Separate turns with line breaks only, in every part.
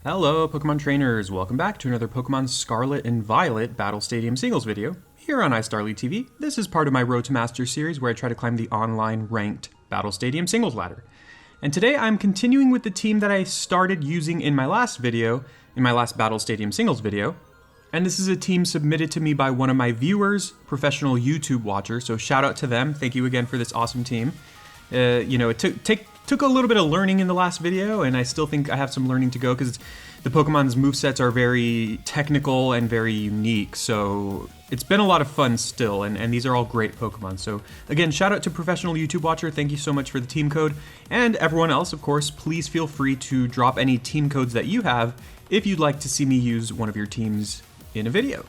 Hello Pokemon trainers, welcome back to another Pokemon Scarlet and Violet Battle Stadium Singles video here on iStarly TV. This is part of my Road to Master series where I try to climb the online ranked Battle Stadium Singles ladder. And today I'm continuing with the team that I started using in my last video, in my last Battle Stadium Singles video. And this is a team submitted to me by one of my viewers, professional YouTube watcher, so shout out to them. Thank you again for this awesome team. It took a little bit of learning in the last video, and I still think I have some learning to go because the Pokemon's movesets are very technical and very unique, so it's been a lot of fun still, and these are all great Pokemon. So again, shout out to professional YouTube watcher, thank you so much for the team code, and everyone else, of course, please feel free to drop any team codes that you have if you'd like to see me use one of your teams in a video.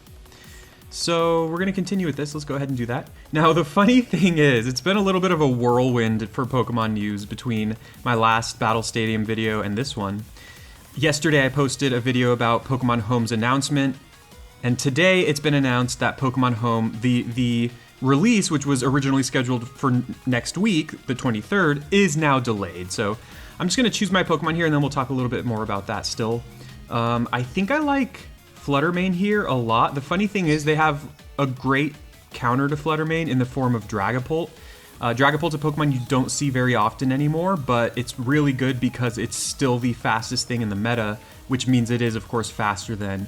So we're going to continue with this. Let's go ahead and do that. Now, the funny thing is, it's been a little bit of a whirlwind for Pokemon news between my last Battle Stadium video and this one. Yesterday, I posted a video about Pokemon Home's announcement, and today it's been announced that Pokemon Home, the release, which was originally scheduled for next week, the 23rd, is now delayed. So I'm just going to choose my Pokemon here, and then we'll talk a little bit more about that still. I think I like Flutter main here a lot. The funny thing is they have a great counter to Flutter main in the form of Dragapult. Dragapult's a Pokemon you don't see very often anymore, but it's really good because it's still the fastest thing in the meta, which means it is, of course, faster than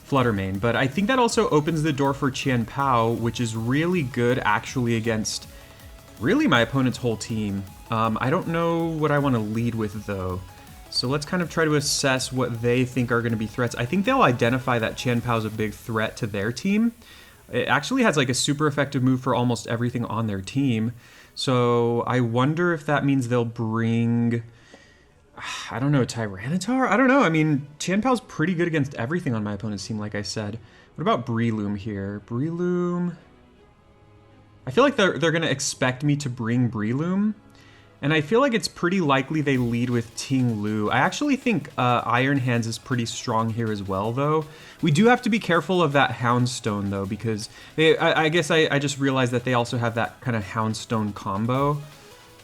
Flutter main. But I think that also opens the door for Chien, which is really good actually against really my opponent's whole team. I don't know what I want to lead with though. So let's kind of try to assess what they think are going to be threats. I think they'll identify that Chien is a big threat to their team. It actually has like a super effective move for almost everything on their team. So I wonder if that means they'll bring, I don't know, Tyranitar? I don't know. I mean, Chien pretty good against everything on my opponent's team, like I said. What about Breloom here? Breloom, I feel like they're going to expect me to bring Breloom. And I feel like it's pretty likely they lead with Ting Lu. I actually think Iron Hands is pretty strong here as well, though. We do have to be careful of that Houndstone, though, because I guess I just realized that they also have that kind of Houndstone combo.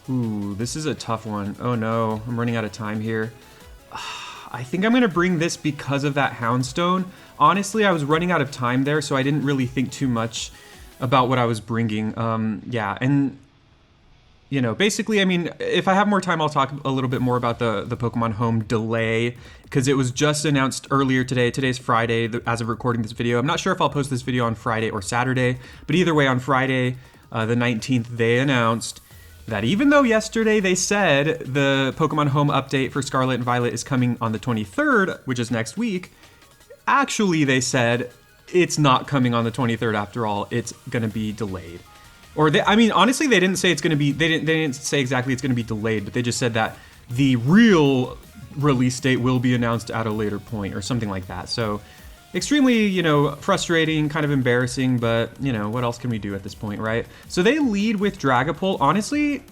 Ooh, this is a tough one. Oh no, I'm running out of time here. I think I'm going to bring this because of that Houndstone. Honestly, I was running out of time there, so I didn't really think too much about what I was bringing. Yeah, and you know, basically, I mean, if I have more time, I'll talk a little bit more about the Pokemon Home delay, because it was just announced earlier today. Today's Friday, as of recording this video. I'm not sure if I'll post this video on Friday or Saturday, but either way, on Friday, the 19th, they announced that even though yesterday they said the Pokemon Home update for Scarlet and Violet is coming on the 23rd, which is next week, actually they said it's not coming on the 23rd after all. It's going to be delayed. Or I mean, honestly, they didn't say it's going to be, they didn't say exactly it's going to be delayed, but they just said that the real release date will be announced at a later point or something like that. So extremely, you know, frustrating, kind of embarrassing, but you know, what else can we do at this point, right? So they lead with Dragapult. Honestly,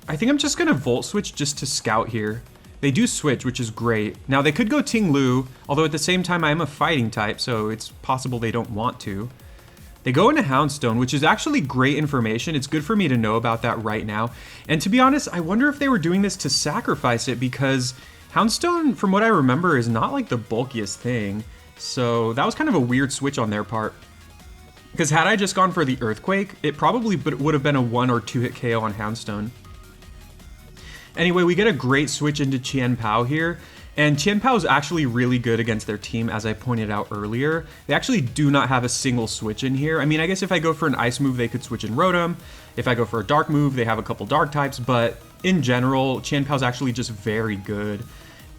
I think I'm just going to Volt Switch just to scout here. They do switch, which is great. Now they could go Ting Lu, although at the same time I am a fighting type, so it's possible they don't want to. They go into Houndstone, which is actually great information. It's good for me to know about that right now. And to be honest, I wonder if they were doing this to sacrifice it, because Houndstone, from what I remember, is not like the bulkiest thing. So that was kind of a weird switch on their part. Because had I just gone for the Earthquake, it probably would have been a 1 or 2 hit KO on Houndstone. Anyway, we get a great switch into Chien here. And Chien is actually really good against their team, as I pointed out earlier. They actually do not have a single switch in here. I mean, I guess if I go for an ice move, they could switch in Rotom. If I go for a dark move, they have a couple dark types. But in general, Chien is actually just very good.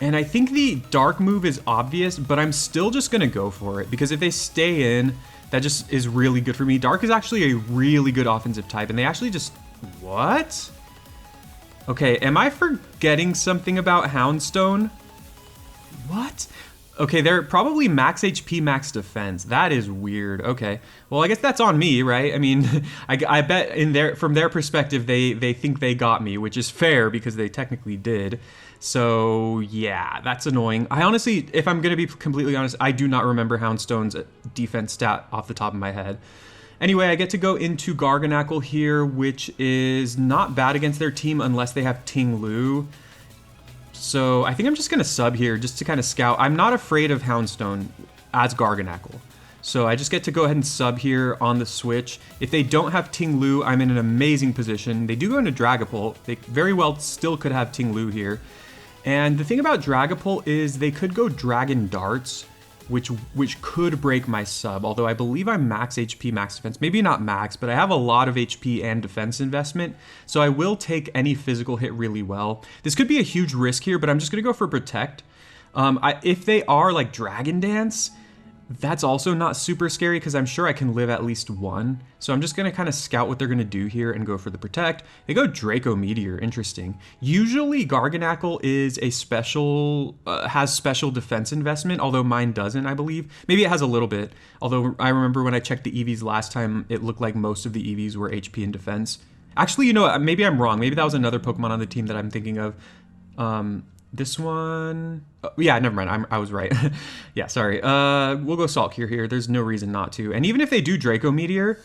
And I think the dark move is obvious, but I'm still just going to go for it. Because if they stay in, that just is really good for me. Dark is actually a really good offensive type. And they actually just... What? Okay, am I forgetting something about Houndstone? What? Okay, they're probably max HP, max defense. That is weird. Okay, well, I guess that's on me, right? I mean, I bet from their perspective, they think they got me, which is fair because they technically did. So yeah, that's annoying. I honestly, if I'm gonna be completely honest, I do not remember Houndstone's defense stat off the top of my head. Anyway, I get to go into Garganacl here, which is not bad against their team unless they have Ting Lu. So I think I'm just going to sub here just to kind of scout. I'm not afraid of Houndstone as Garganacl. So I just get to go ahead and sub here on the switch. If they don't have Ting Lu, I'm in an amazing position. They do go into Dragapult. They very well still could have Ting Lu here. And the thing about Dragapult is they could go Dragon Darts, which could break my sub. Although I believe I'm max HP, max defense. Maybe not max, but I have a lot of HP and defense investment. So I will take any physical hit really well. This could be a huge risk here, but I'm just going to go for Protect. If they are like Dragon Dance, that's also not super scary because I'm sure I can live at least one. So I'm just going to kind of scout what they're going to do here and go for the Protect. They go Draco Meteor, interesting. Usually Garganacl is a special, has special defense investment, although mine doesn't, I believe. Maybe it has a little bit, although I remember when I checked the EVs last time, it looked like most of the EVs were HP and defense. Actually, you know what, maybe I'm wrong. Maybe that was another Pokemon on the team that I'm thinking of. This one, yeah, never mind. I was right. Yeah, sorry. We'll go Salt Cure here. There's no reason not to. And even if they do Draco Meteor,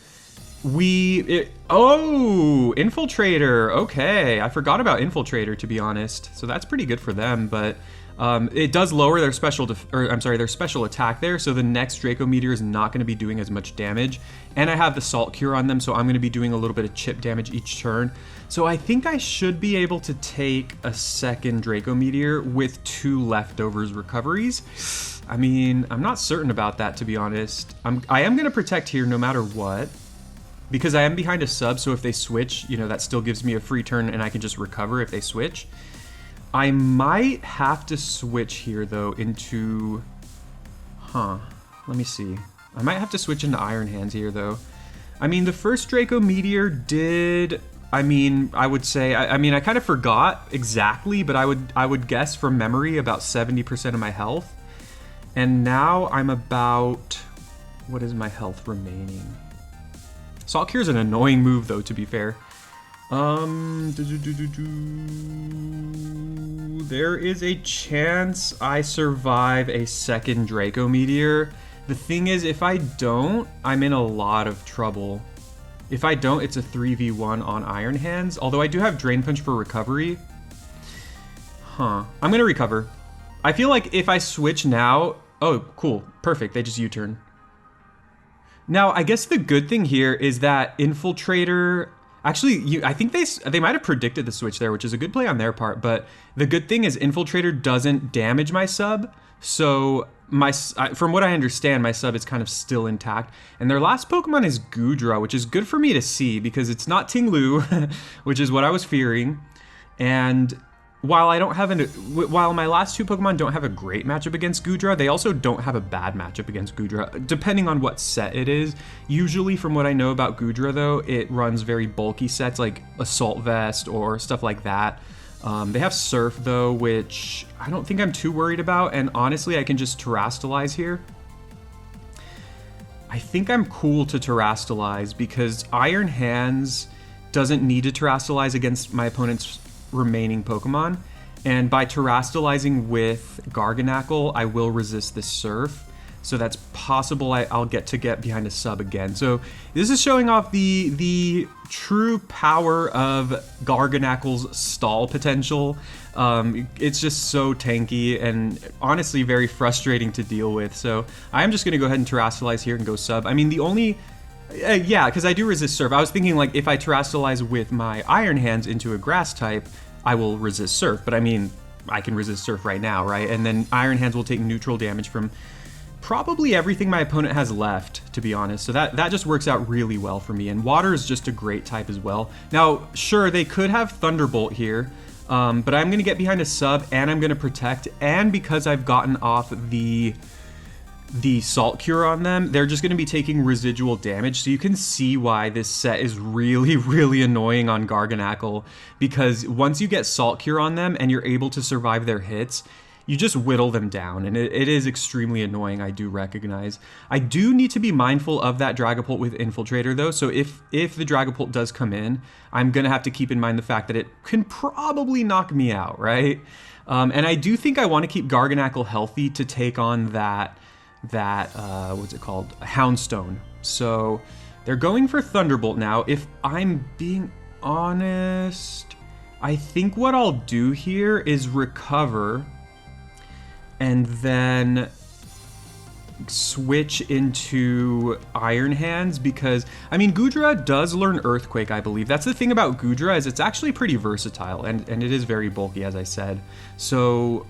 oh, Infiltrator. Okay, I forgot about Infiltrator, to be honest. So that's pretty good for them, but it does lower their their special attack there. So the next Draco Meteor is not going to be doing as much damage. And I have the Salt Cure on them, so I'm going to be doing a little bit of chip damage each turn. So I think I should be able to take a second Draco Meteor with 2 leftovers recoveries. I mean, I'm not certain about that, to be honest. I am going to Protect here no matter what, because I am behind a sub, so if they switch, you know, that still gives me a free turn and I can just recover if they switch. I might have to switch here, though, into... let me see. I might have to switch into Iron Hands here, though. I mean, the first Draco Meteor did... I mean, I would say... I mean, I kind of forgot exactly, but I would guess from memory about 70% of my health. And now I'm about... What is my health remaining? Salt Cure is an annoying move, though, to be fair. There is a chance I survive a second Draco Meteor. The thing is, if I don't, I'm in a lot of trouble. If I don't, it's a 3v1 on Iron Hands, although I do have Drain Punch for recovery. I'm gonna recover. I feel like if I switch now... Oh, cool. Perfect. They just U-turn. Now, I guess the good thing here is that Infiltrator... Actually, I think they might have predicted the switch there, which is a good play on their part, but the good thing is Infiltrator doesn't damage my sub, so from what I understand, my sub is kind of still intact. And their last Pokemon is Goodra, which is good for me to see because it's not Ting Lu, which is what I was fearing. And while my last 2 Pokemon don't have a great matchup against Goodra, they also don't have a bad matchup against Goodra, depending on what set it is. Usually, from what I know about Goodra, though, it runs very bulky sets like Assault Vest or stuff like that. They have Surf, though, which I don't think I'm too worried about, and honestly, I can just Terrastalize here. I think I'm cool to Terrastalize because Iron Hands doesn't need to Terrastalize against my opponent's remaining Pokemon, and by Terrastalizing with Garganacl, I will resist this Surf, so that's possible I'll get behind a sub again. So this is showing off the true power of Garganacl's stall potential. It's just so tanky and honestly very frustrating to deal with, so I'm just going to go ahead and Terrastalize here and go sub. I mean, the only... yeah, because I do resist Surf. I was thinking, like, if I Terrastalize with my Iron Hands into a Grass type, I will resist Surf. But I mean, I can resist Surf right now, right? And then Iron Hands will take neutral damage from probably everything my opponent has left, to be honest. So that just works out really well for me. And Water is just a great type as well. Now, sure, they could have Thunderbolt here, but I'm going to get behind a sub, and I'm going to Protect. And because I've gotten off the Salt Cure on them, they're just going to be taking residual damage. So you can see why this set is really, really annoying on Garganacl, because once you get Salt Cure on them and you're able to survive their hits, you just whittle them down, and it is extremely annoying, I do recognize. I do need to be mindful of that Dragapult with Infiltrator, though, so if the Dragapult does come in, I'm going to have to keep in mind the fact that it can probably knock me out, right? And I do think I want to keep Garganacl healthy to take on that what's it called? Houndstone. So they're going for Thunderbolt now. If I'm being honest, I think what I'll do here is recover and then switch into Iron Hands because, I mean, Goodra does learn Earthquake, I believe. That's the thing about Goodra, is it's actually pretty versatile, and it is very bulky, as I said. So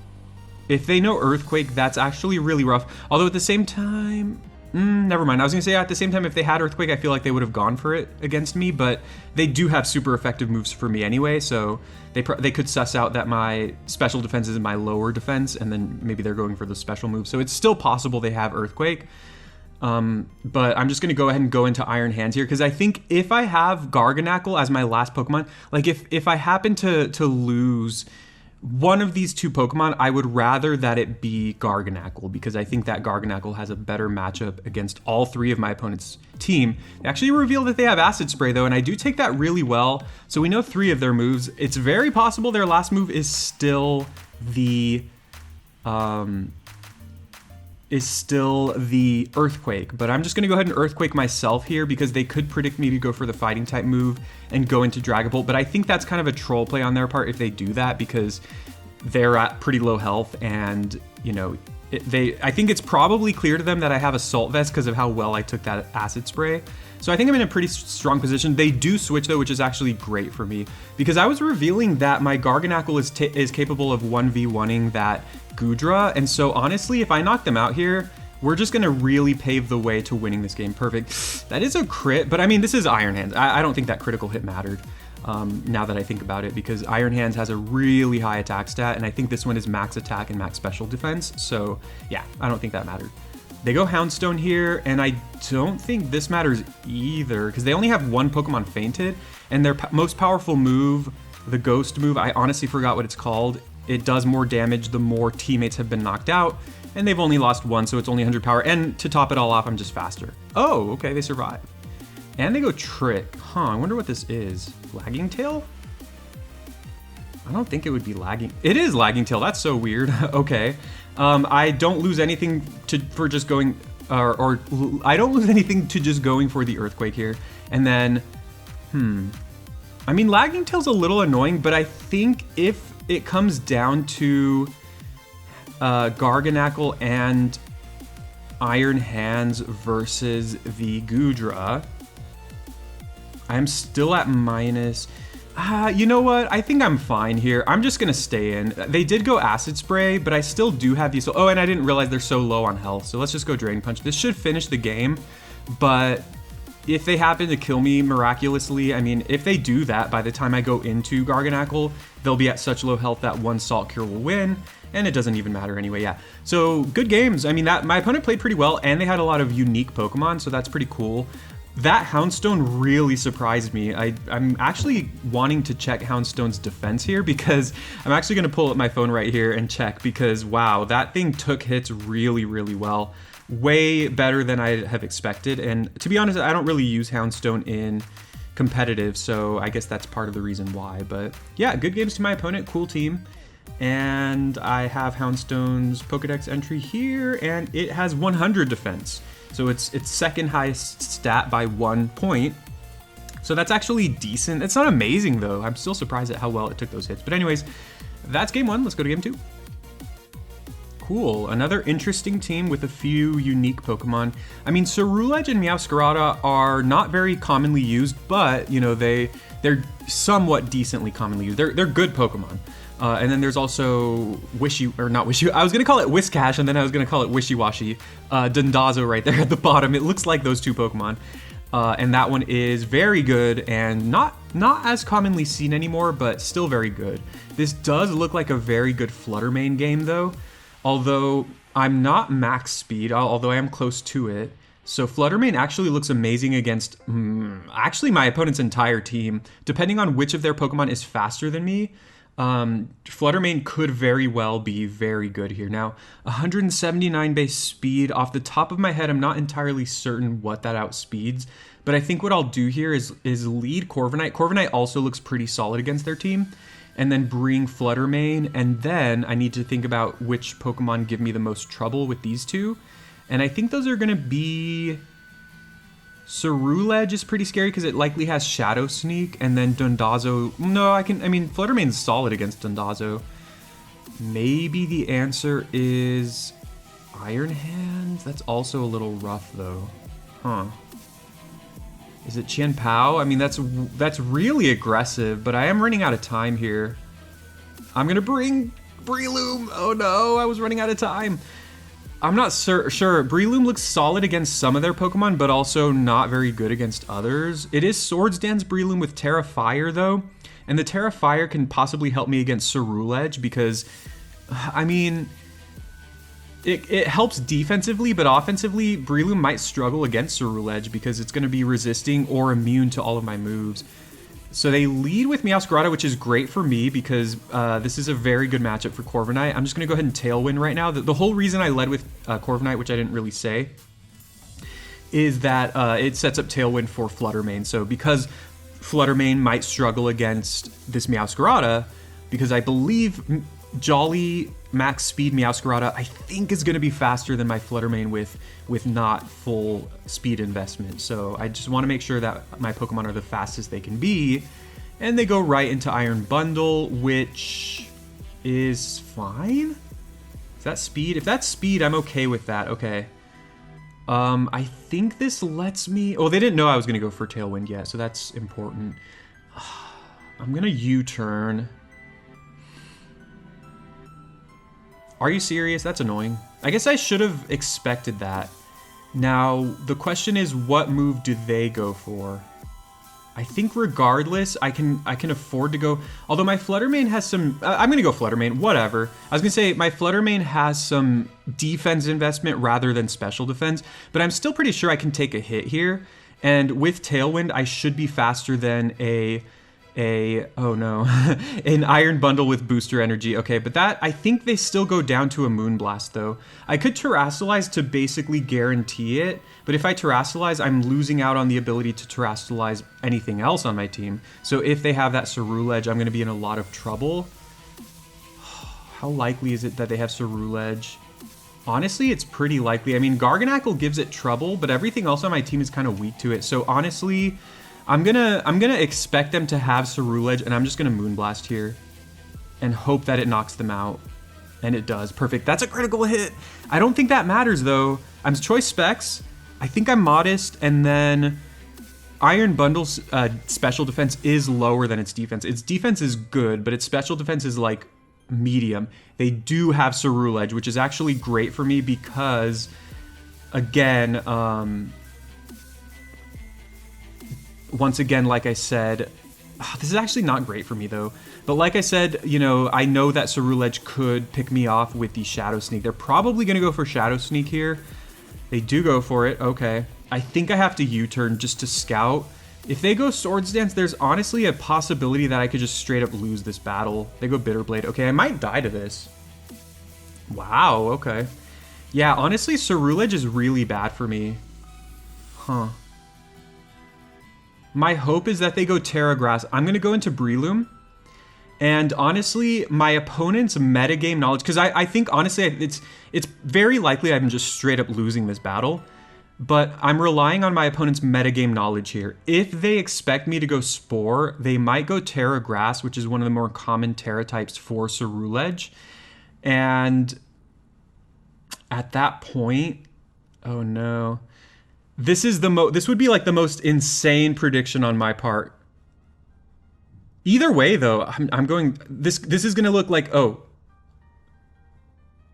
if they know Earthquake, that's actually really rough. Although at the same time, never mind. I was gonna say at the same time, if they had Earthquake, I feel like they would have gone for it against me, but they do have super effective moves for me anyway, so they could suss out that my special defense is my lower defense, and then maybe they're going for the special move. So it's still possible they have Earthquake. But I'm just gonna go ahead and go into Iron Hands here, because I think if I have Garganacl as my last Pokemon, like if I happen to lose one of these two Pokemon, I would rather that it be Garganacl, because I think that Garganacl has a better matchup against all three of my opponent's team. They actually reveal that they have Acid Spray though, and I do take that really well. So we know three of their moves. It's very possible their last move is still the Earthquake, but I'm just gonna go ahead and Earthquake myself here because they could predict me to go for the Fighting type move and go into Dragon Bolt, but I think that's kind of a troll play on their part if they do that, because they're at pretty low health, and you know, I think it's probably clear to them that I have Assault Vest because of how well I took that Acid Spray. So I think I'm in a pretty strong position. They do switch though, which is actually great for me, because I was revealing that my Garganacl is capable of 1v1ing that Goodra, and so honestly, if I knock them out here, we're just gonna really pave the way to winning this game. Perfect. That is a crit, but I mean, this is Iron Hands. I don't think that critical hit mattered, now that I think about it, because Iron Hands has a really high attack stat, and I think this one is max attack and max special defense, so yeah, I don't think that mattered. They go Houndstone here, and I don't think this matters either, because they only have one Pokemon fainted, and their most powerful move, the Ghost move, I honestly forgot what it's called. It does more damage the more teammates have been knocked out, and they've only lost one, so it's only 100 power, and to top it all off, I'm just faster. Oh, okay, they survive. And they go Trick. Huh, I wonder what this is. Lagging Tail? I don't think it would be Lagging. It is Lagging Tail, that's so weird. Okay. I don't lose anything for just going, or I don't lose anything to just going for the Earthquake here. And then, I mean, Lagging Tail's a little annoying, but I think if it comes down to Garganacl and Iron Hands versus the Goodra, I'm still at minus. You know what? I think I'm fine here. I'm just gonna stay in. They did go Acid Spray, but I still do have these. Oh, and I didn't realize they're so low on health. So let's just go Drain Punch. This should finish the game, but if they happen to kill me miraculously, I mean, if they do that, by the time I go into Garganacl, they'll be at such low health that one Salt Cure will win, and it doesn't even matter anyway, yeah. So, good games. I mean, my opponent played pretty well, and they had a lot of unique Pokemon, so that's pretty cool. That Houndstone really surprised me. I'm actually wanting to check Houndstone's defense here, because I'm actually going to pull up my phone right here and check, because wow, that thing took hits really, really well. Way better than I have expected, and to be honest, I don't really use Houndstone in competitive, so I guess that's part of the reason why. But yeah, good games to my opponent, cool team. And I have Houndstone's Pokedex entry here, and it has 100 defense. So it's second highest stat by 1 point. So that's actually decent. It's not amazing though. I'm still surprised at how well it took those hits. But anyways, that's game 1. Let's go to game 2. Cool, another interesting team with a few unique Pokemon. I mean, Ceruledge and Meowscarada are not very commonly used, but you know, they're somewhat decently commonly used. They're good Pokemon. And then there's also not Wishy. I was gonna call it Whiscash, and then I was gonna call it Wishy-Washy. Dundazo right there at the bottom. It looks like those two Pokemon. And that one is very good and not as commonly seen anymore, but still very good. This does look like a very good Flutter main game though. Although I'm not max speed, although I am close to it. So Flutter main actually looks amazing against actually my opponent's entire team. Depending on which of their Pokemon is faster than me, Flutter main could very well be very good here. Now, 179 base speed. Off the top of my head, I'm not entirely certain what that outspeeds, but I think what I'll do here is lead Corviknight. Corviknight also looks pretty solid against their team. And then bring Flutter main, and then I need to think about which Pokemon give me the most trouble with these two. And I think those are gonna be Ceruledge is pretty scary because it likely has Shadow Sneak, and then Dondozo. No, I mean, Flutter Mane's solid against Dondozo. Maybe the answer is Iron Hands? That's also a little rough, though. Huh. Is it Chien Pao? I mean, that's really aggressive, but I am running out of time here. I'm gonna bring Breloom. Oh no, I was running out of time. I'm not sure. Breloom looks solid against some of their Pokemon, but also not very good against others. It is Swords Dance Breloom with Terra Fire, though. And the Terra Fire can possibly help me against Ceruledge because, I mean, it helps defensively, but offensively, Breloom might struggle against Ceruledge because it's going to be resisting or immune to all of my moves. So they lead with Meowscarada, which is great for me because this is a very good matchup for Corviknight. I'm just going to go ahead and Tailwind right now. The whole reason I led with Corviknight, which I didn't really say, is that it sets up Tailwind for Flutter Mane. So because Flutter Mane might struggle against this Meowscarada, because I believe Jolly max speed Meowscarada, I think, is going to be faster than my Flutter Mane with not full speed investment. So I just want to make sure that my Pokemon are the fastest they can be. And they go right into Iron Bundle, which is fine. Is that speed? If that's speed, I'm okay with that. Okay. I think this lets me... Oh, they didn't know I was going to go for Tailwind yet, so that's important. I'm going to U-turn. Are you serious? That's annoying. I guess I should have expected that. Now, the question is, what move do they go for? I think regardless, I can afford to go... Although my Flutter Mane has some... I'm going to go Flutter Mane, whatever. I was going to say, my Flutter Mane has some defense investment rather than special defense, but I'm still pretty sure I can take a hit here. And with Tailwind, I should be faster than oh no, an Iron Bundle with Booster Energy. Okay, but that, I think they still go down to a Moonblast though. I could Terrasilize to basically guarantee it, but if I Terrasilize, I'm losing out on the ability to Terrasilize anything else on my team. So if they have that Ceruledge, I'm going to be in a lot of trouble. How likely is it that they have Ceruledge? Honestly, it's pretty likely. I mean, Garganacl gives it trouble, but everything else on my team is kind of weak to it. So honestly, I'm gonna expect them to have Ceruledge, and I'm just gonna Moonblast here and hope that it knocks them out. And it does. Perfect. That's a critical hit. I don't think that matters though. I'm Choice Specs. I think I'm Modest, and then Iron Bundle's special defense is lower than its defense. Its defense is good, but its special defense is like medium. They do have Ceruledge, which is actually great for me because, again, once again, like I said, this is actually not great for me though. But like I said, you know, I know that Ceruledge could pick me off with the Shadow Sneak. They're probably going to go for Shadow Sneak here. They do go for it. Okay. I think I have to U-turn just to scout. If they go Swords Dance, there's honestly a possibility that I could just straight up lose this battle. They go Bitter Blade. Okay, I might die to this. Wow, okay. Yeah, honestly, Ceruledge is really bad for me. Huh. My hope is that they go Terra Grass. I'm going to go into Breloom. And honestly, my opponent's metagame knowledge... Because I think, honestly, it's very likely I'm just straight up losing this battle. But I'm relying on my opponent's metagame knowledge here. If they expect me to go Spore, they might go Terra Grass, which is one of the more common Terra types for Ceruledge. And at that point... Oh no... This would be like the most insane prediction on my part. Either way, though, I'm going. This is gonna look like oh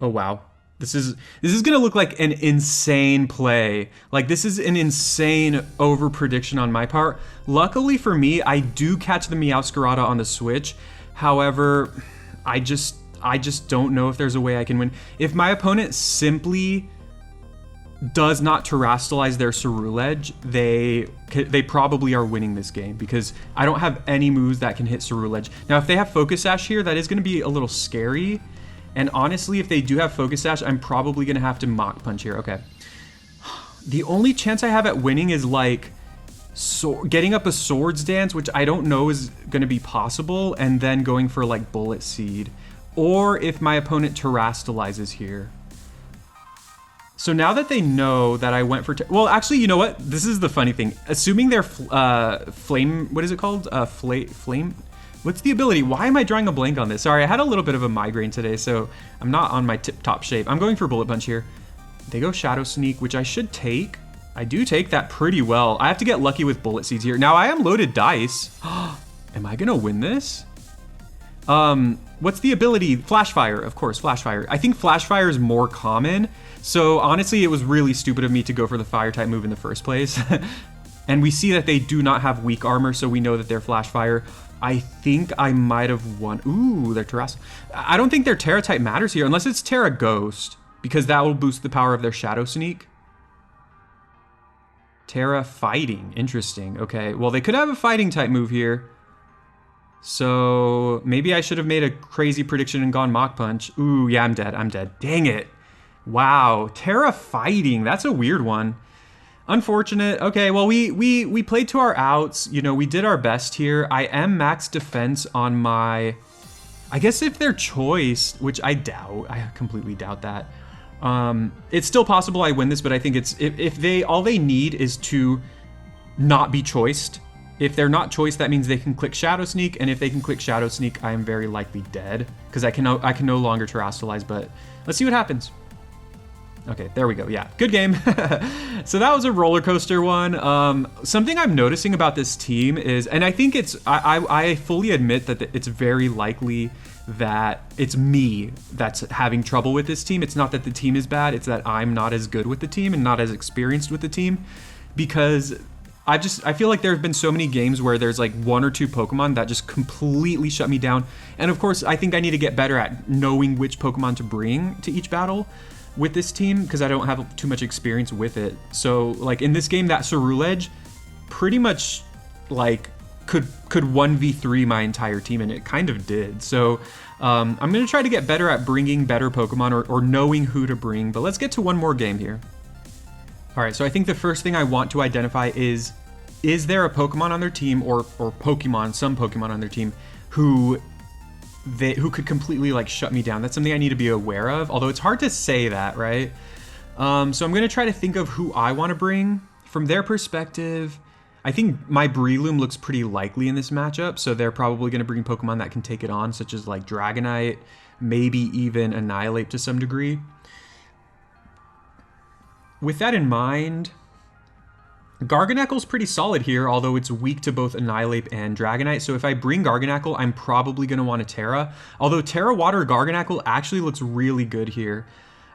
wow. This is gonna look like an insane play. Like this is an insane over prediction on my part. Luckily for me, I do catch the Meowscarada on the switch. However, I just don't know if there's a way I can win. If my opponent simply does not Terrasilize their Ceruledge, they probably are winning this game because I don't have any moves that can hit Ceruledge. Now, if they have Focus Sash here, that is going to be a little scary. And honestly, if they do have Focus Sash, I'm probably going to have to Mach Punch here. Okay. The only chance I have at winning is like getting up a Swords Dance, which I don't know is going to be possible, and then going for like Bullet Seed. Or if my opponent Terrastalizes here. So now that they know that I went for... Well, actually, you know what? This is the funny thing. Assuming they're flame... What is it called? Flame... What's the ability? Why am I drawing a blank on this? Sorry, I had a little bit of a migraine today, so I'm not on my tip-top shape. I'm going for Bullet Punch here. They go Shadow Sneak, which I should take. I do take that pretty well. I have to get lucky with Bullet Seeds here. Now, I am loaded dice. Am I going to win this? What's the ability? Flash Fire, of course, Flash Fire. I think Flash Fire is more common. So honestly, it was really stupid of me to go for the fire type move in the first place. And we see that they do not have weak armor, so we know that they're Flash Fire. I think I might have won. Ooh, they're Terras. I don't think their Terra type matters here, unless it's Terra Ghost, because that will boost the power of their Shadow Sneak. Terra Fighting, interesting. Okay, well, they could have a fighting type move here. So maybe I should have made a crazy prediction and gone Mach Punch. Ooh, yeah, I'm dead. Dang it. Wow, Terra Fighting, that's a weird one. Unfortunate. Okay, well, we played to our outs. You know, we did our best here. I am max defense on my... I guess if they're choiced, which I doubt. I completely doubt that. It's still possible I win this, but I think it's... If they... All they need is to not be choiced. If they're not choiced, that means they can click Shadow Sneak, and if they can click Shadow Sneak, I am very likely dead, because I can no longer Terrastalize, but let's see what happens. Okay, there we go. Yeah, good game. So that was a roller coaster one. Something I'm noticing about this team is, and I think it's, I fully admit that it's very likely that it's me that's having trouble with this team. It's not that the team is bad, it's that I'm not as good with the team and not as experienced with the team, because I feel like there have been so many games where there's like 1 or 2 Pokemon that just completely shut me down. And of course, I think I need to get better at knowing which Pokemon to bring to each battle with this team, because I don't have too much experience with it. So like in this game, that Ceruledge pretty much like could 1v3 my entire team, and it kind of did. So I'm gonna try to get better at bringing better Pokemon, or knowing who to bring, but let's get to one more game here. All right, so I think the first thing I want to identify is there a Pokemon on their team, or some Pokemon on their team who could completely like shut me down. That's something I need to be aware of, although it's hard to say that, right? So I'm going to try to think of who I want to bring. From their perspective, I think my Breloom looks pretty likely in this matchup, so they're probably going to bring Pokemon that can take it on, such as like Dragonite, maybe even Annihilate to some degree. With that in mind, Garganacl's pretty solid here, although it's weak to both Annihilate and Dragonite. So if I bring Garganacl, I'm probably going to want a Terra. Although Terra Water Garganacl actually looks really good here.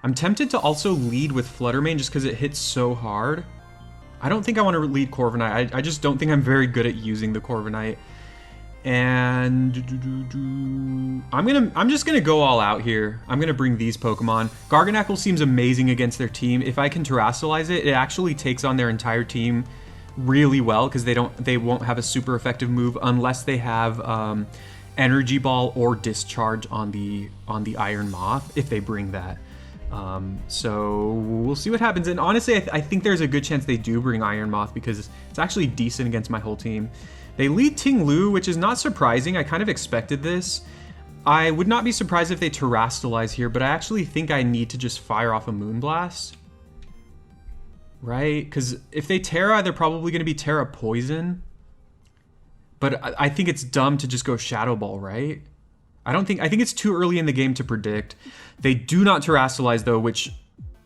I'm tempted to also lead with Flutter Mane just because it hits so hard. I don't think I want to lead Corviknight. I just don't think I'm very good at using the Corviknight. And I'm just gonna go all out here. I'm gonna bring these Pokemon. Garganacl seems amazing against their team. If I can Terrastalize it, it actually takes on their entire team really well, because they won't have a super effective move unless they have Energy Ball or Discharge on the Iron Moth, if they bring that. So we'll see what happens. And honestly, I think there's a good chance they do bring Iron Moth, because it's actually decent against my whole team. They lead Ting Lu, which is not surprising. I kind of expected this. I would not be surprised if they Terrastalize here, but I actually think I need to just fire off a Moonblast. Right? Because if they Terra, they're probably going to be Terra Poison. But I think it's dumb to just go Shadow Ball, right? I think it's too early in the game to predict. They do not Terrastalize though, which,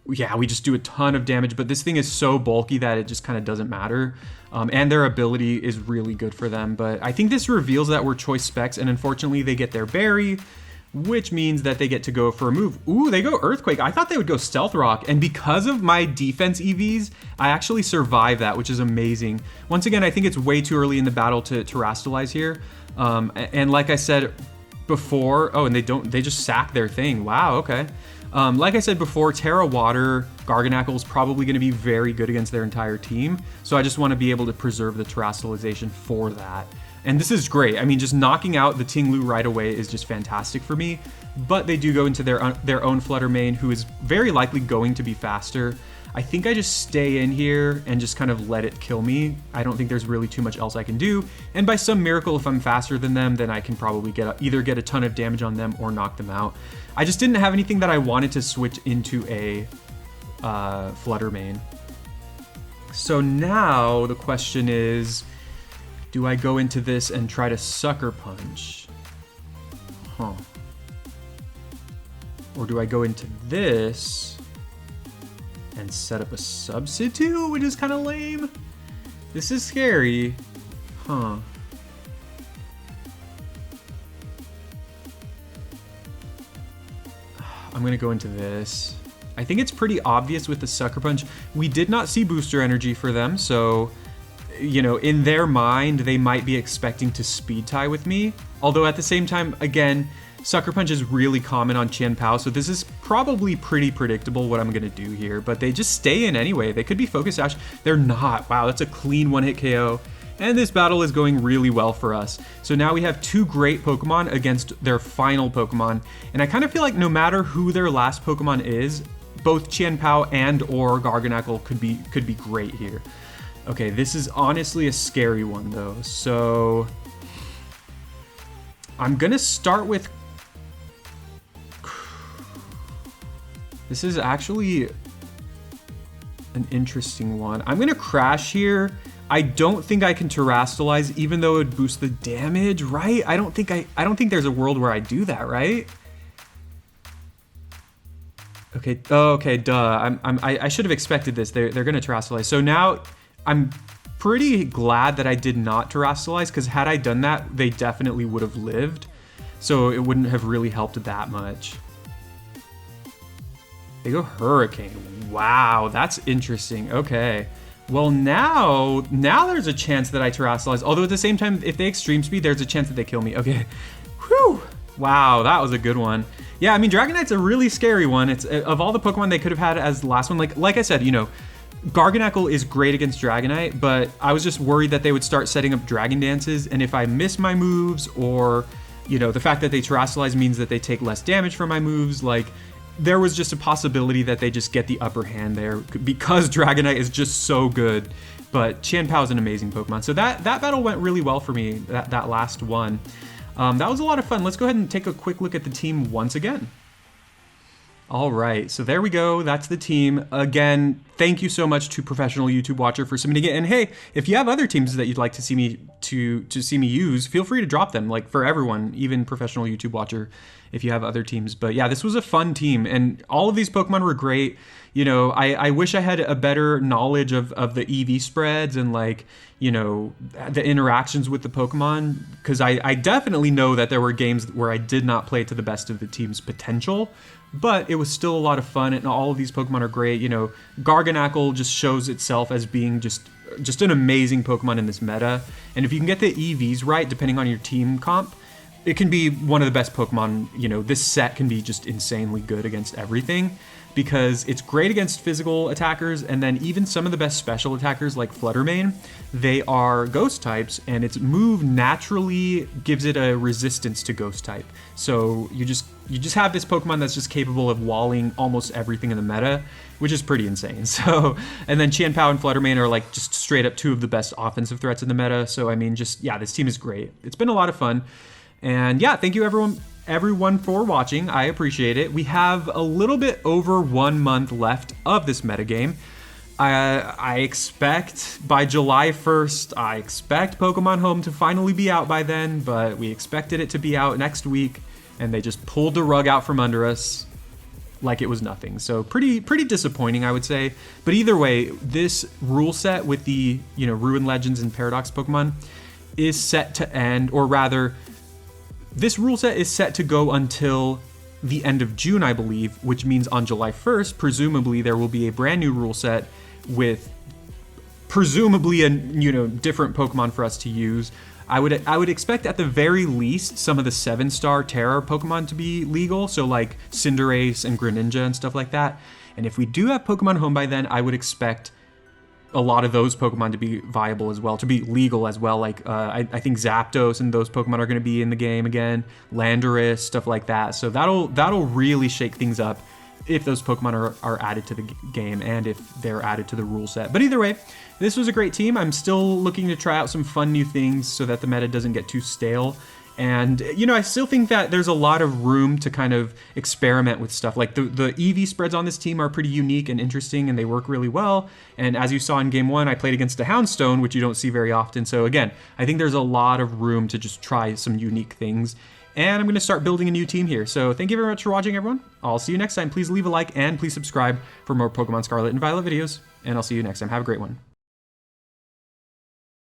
yeah, we just do a ton of damage, but this thing is so bulky that it just kind of doesn't matter. And their ability is really good for them. But I think this reveals that we're choice specs, and unfortunately they get their berry, which means that they get to go for a move. Ooh, they go Earthquake. I thought they would go Stealth Rock, and because of my defense EVs, I actually survived that, which is amazing. Once again, I think it's way too early in the battle to Terrastalize here. And like I said before, oh, and they just sack their thing. Wow, okay. Like I said before, Terra Water Garganacl is probably going to be very good against their entire team, so I just want to be able to preserve the Terrastalization for that. And this is great. I mean, just knocking out the Ting Lu right away is just fantastic for me, but they do go into their own Flutter Mane, who is very likely going to be faster. I think I just stay in here and just kind of let it kill me. I don't think there's really too much else I can do. And by some miracle, if I'm faster than them, then I can probably either get a ton of damage on them or knock them out. I just didn't have anything that I wanted to switch into a Flutter main. So now the question is, do I go into this and try to Sucker Punch? Huh. Or do I go into this and set up a substitute, which is kind of lame? This is scary. Huh. I'm gonna go into this. I think it's pretty obvious with the Sucker Punch. We did not see booster energy for them, so, you know, in their mind, they might be expecting to speed tie with me. Although at the same time, again, Sucker Punch is really common on Chien, so this is probably pretty predictable what I'm gonna do here, but they just stay in anyway. They could be Focus Sash. They're not. Wow, that's a clean one-hit KO. And this battle is going really well for us. So now we have two great Pokemon against their final Pokemon. And I kind of feel like no matter who their last Pokemon is, both Chien and or Garganacl could be great here. Okay, this is honestly a scary one though. So I'm gonna start with, this is actually an interesting one. I'm gonna Crash here. I don't think I can Terrastalize, even though it would boost the damage, right? I don't think there's a world where I do that, right? Okay. Oh, okay. Duh. I should have expected this. They're gonna Terrastalize. So now I'm pretty glad that I did not Terrastalize, because had I done that, they definitely would have lived. So it wouldn't have really helped that much. They go Hurricane. Wow, that's interesting. Okay. Well, now there's a chance that I Terrastalize. Although at the same time, if they Extreme Speed, there's a chance that they kill me. Okay. Whew. Wow, that was a good one. Yeah, I mean, Dragonite's a really scary one. It's of all the Pokemon they could have had as the last one. Like I said, you know, Garganacl is great against Dragonite, but I was just worried that they would start setting up Dragon Dances, and if I miss my moves, or, you know, the fact that they Terrastalize means that they take less damage from my moves, like, there was just a possibility that they just get the upper hand there because Dragonite is just so good. But Chien is an amazing Pokemon. So that battle went really well for me, that last one. That was a lot of fun. Let's go ahead and take a quick look at the team once again. All right, so there we go. That's the team. Again, thank you so much to Professional YouTube Watcher for submitting it. And hey, if you have other teams that you'd like to see me use, feel free to drop them. Like for everyone, even Professional YouTube Watcher, if you have other teams. But yeah, this was a fun team, and all of these Pokemon were great. You know, I wish I had a better knowledge of the EV spreads and, like, you know, the interactions with the Pokemon, because I definitely know that there were games where I did not play to the best of the team's potential. But it was still a lot of fun, and all of these Pokemon are great. You know, Garganacl just shows itself as being just an amazing Pokemon in this meta. And if you can get the EVs right, depending on your team comp, it can be one of the best Pokemon. You know, this set can be just insanely good against everything, because it's great against physical attackers, and then even some of the best special attackers like Fluttermane, they are ghost types, and its move naturally gives it a resistance to ghost type. So you just have this Pokemon that's just capable of walling almost everything in the meta, which is pretty insane. So, and then Chien and Fluttermane are like just straight up two of the best offensive threats in the meta. So I mean, just, yeah, this team is great. It's been a lot of fun. And yeah, thank you everyone for watching. I appreciate it. We have a little bit over 1 month left of this metagame. I expect by July 1st, I expect Pokemon Home to finally be out by then, but we expected it to be out next week, and they just pulled the rug out from under us like it was nothing. So pretty disappointing, I would say. But either way, this rule set with the, you know, Ruin Legends and Paradox Pokemon is set to end, or rather, this rule set is set to go until the end of June, I believe, which means on July 1st, presumably there will be a brand new rule set with presumably a, you know, different Pokemon for us to use. I would expect at the very least some of the 7-star Terra Pokemon to be legal, so like Cinderace and Greninja and stuff like that. And if we do have Pokemon Home by then, I would expect a lot of those Pokemon to be viable as well, to be legal as well. Like I think Zapdos and those Pokemon are going to be in the game again, Landorus, stuff like that. So that'll really shake things up if those Pokemon are added to the game, and if they're added to the rule set. But either way, this was a great team. I'm still looking to try out some fun new things so that the meta doesn't get too stale. And, you know, I still think that there's a lot of room to kind of experiment with stuff. Like the EV spreads on this team are pretty unique and interesting, and they work really well. And as you saw in game 1, I played against a Houndstone, which you don't see very often. So again, I think there's a lot of room to just try some unique things. And I'm going to start building a new team here. So thank you very much for watching, everyone. I'll see you next time. Please leave a like and please subscribe for more Pokemon Scarlet and Violet videos. And I'll see you next time. Have a great one.